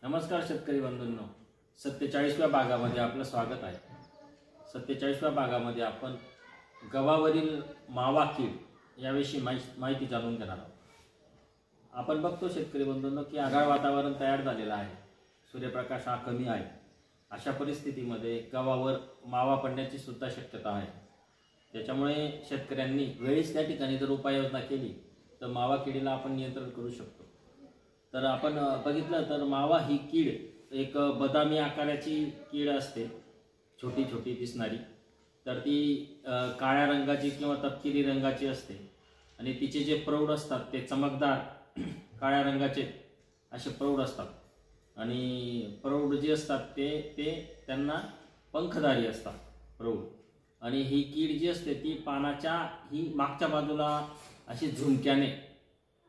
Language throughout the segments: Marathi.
नमस्कार शेतकरी बंधूंनो, 47व्या भागामध्ये आपलं स्वागत आहे। 47व्या भागामध्ये आपण गव्हावरील मावा कीड याविषयी माहिती जाणून घेणार आहोत। आपण बघतो शेतकरी बंधूंनो की आगाळ वातावरण तयार झालेलं आहे, सूर्यप्रकाश हा कमी आहे। अशा परिस्थितीमध्ये गव्हावर मावा पडण्याची सुद्धा शक्यता आहे। त्याच्यामुळे शेतकऱ्यांनी वेळीच त्या ठिकाणी जर उपाययोजना केली तर मावा किडीला आपण नियंत्रण करू शकतो। तर आपण बघितलं तर मावा ही कीड एक बदामी आकाराची कीड असते, छोटी छोटी दिसणारी। तर ती काळ्या रंगाची किंवा तपकिरी रंगाची असते आणि तिचे जे प्रौढ असतात ते चमकदार काळ्या रंगाचे असे प्रौढ असतात आणि प्रौढ जे असतात ते त्यांना पंखधारी असतात प्रौढ। आणि ही कीड जी असते ती पानाच्या ही मागच्या बाजूला अशी झुमक्याने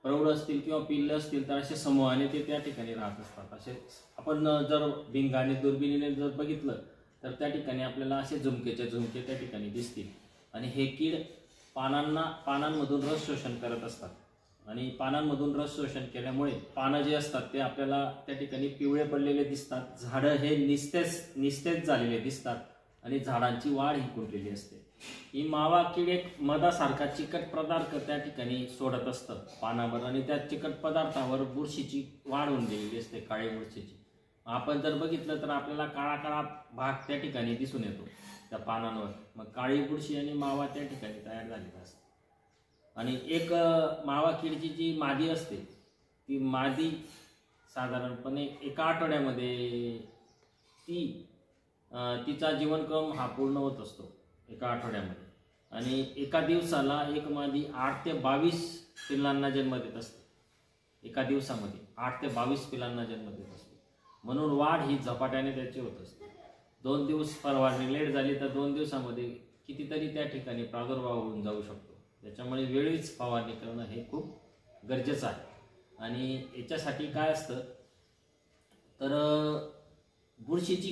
प्रौढ असतील किंवा पिल्ल असतील तर असे समूहाने ते त्या ठिकाणी राहत असतात। असे आपण जर भिंगाने दुर्बिणीने जर बघितलं तर त्या ठिकाणी आपल्याला असे झुमके त्या ठिकाणी दिसतील। आणि हे कीड पानांमधून रस शोषण करत असतात आणि पानांमधून रस शोषण केल्यामुळे पानं जे असतात ते आपल्याला त्या ठिकाणी पिवळे पडलेले दिसतात, झाडं हे निस्तेज झालेले दिसतात आणि झाडांची वाढ ही खुंटलेली असते। ही मावा कीड एक मधासारखा चिकट पदार्थ त्या ठिकाणी सोडत असतं पानावर आणि त्या चिकट पदार्थावर बुरशीची वाढ होऊन गेलेली असते, काळी बुरशीची। आपण जर बघितलं तर आपल्याला काळा काळा भाग त्या ठिकाणी दिसून येतो त्या पानांवर, मग काळी बुरशी आणि मावा त्या ठिकाणी तयार झालेला असतो। आणि एक मावा कीडची जी मादी असते ती मादी साधारणपणे एका आठवड्यामध्ये तिचा जीवनक्रम हा पूर्ण होत असतो एका आठवड्यामध्ये। आणि एका दिवसाला एक मादी 8 ते 22 पिल्लांना जन्म देत असते। एका दिवसामध्ये 8 ते 22 पिल्लांना जन्म देत असते, म्हणून वाढ ही झपाट्याने त्याची होत असते। 2 दिवस फवारणी लेट झाली तर 2 दिवसामध्ये कितीतरी त्या ठिकाणी प्रादुर्भाव होऊन जाऊ शकतो। त्याच्यामुळे वेळीच फवारणी करणं हे खूप गरजेचं आहे। आणि याच्यासाठी काय असतं तर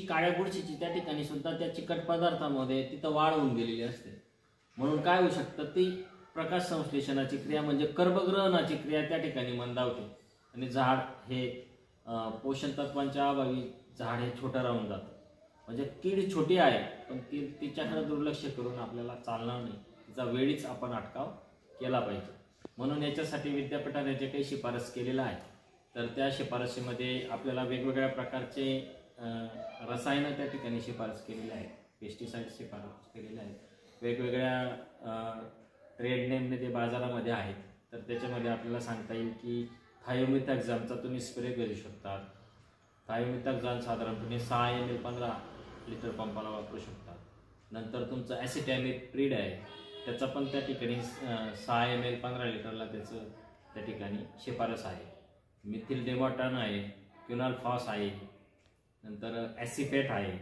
काळ्या बुरशीची त्या ठिकाणी सुद्धा त्या चिकट पदार्थामध्ये तिथं वाढ होऊन गेलेली असते, म्हणून काय होऊ शकतं ती प्रकाश संश्लेषणाची क्रिया म्हणजे कर्बग्रहणाची क्रिया त्या ठिकाणी मंदावते आणि झाड हे पोषण तत्वांच्या अभावी झाड हे छोटं राहून जातं। म्हणजे कीड छोटी आहे पण तिच्याकडे दुर्लक्ष करून आपल्याला चालणार नाही, तिचा वेळीच आपण अटकाव केला पाहिजे। म्हणून याच्यासाठी विद्यापीठाने जे काही शिफारस केलेलं आहे तर त्या शिफारशीमध्ये आपल्याला वेगवेगळ्या प्रकारचे रसायनं त्या ठिकाणी शिफारस केलेले आहेत, पेस्टिसाइड शिफारस केलेले आहेत, वेगवेगळ्या ट्रेड नेमने ते बाजारामध्ये आहेत। तर त्याच्यामध्ये आपल्याला सांगता येईल की थायोमिथॅक्झामचा तुम्ही स्प्रे करू शकता। थायोमिथॅक्झाम साधारणपणे 6 ml 15 लिटर पंपाला वापरू शकता। नंतर तुमचं ॲसिटॅमिप्रिड आहे त्याचा पण त्या ठिकाणी 6 ml 15 लिटरला त्याचं त्या ठिकाणी शिफारस आहे। मिथिल डेमोटॅन आहे, क्विनॉल-फॉस आहे, नंतर ॲसिफेट आहे,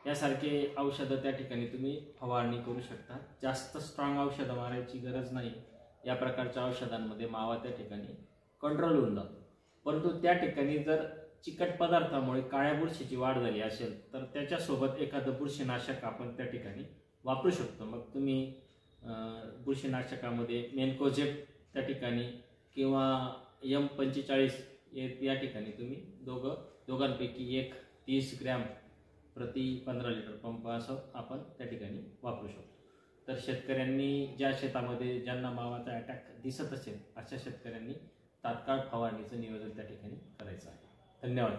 यासारखे औषधं त्या ठिकाणी तुम्ही फवारणी करू शकता। जास्त स्ट्रॉंग औषधं मारायची गरज नाही, या प्रकारच्या औषधांमध्ये मावा त्या ठिकाणी कंट्रोल होऊन जातो। परंतु त्या ठिकाणी जर चिकट पदार्थामुळे काळ्या बुरशीची वाढ झाली असेल तर त्याच्यासोबत एखादं बुरशीनाशक आपण त्या ठिकाणी वापरू शकतो। मग तुम्ही बुरशीनाशकामध्ये मेनकोजेब त्या ठिकाणी किंवा M45 या ठिकाणी तुम्ही दोघांपैकी एक 30 ग्रॅम प्रति 15 लिटर पंप असं आपण त्या ठिकाणी वापरू शकतो। तर शेतकऱ्यांनी ज्या शेतामध्ये ज्यांना मावाचा अटॅक दिसत असेल अशा शेतकऱ्यांनी तात्काळ फवारणीचं नियोजन त्या ठिकाणी करायचं आहे। धन्यवाद।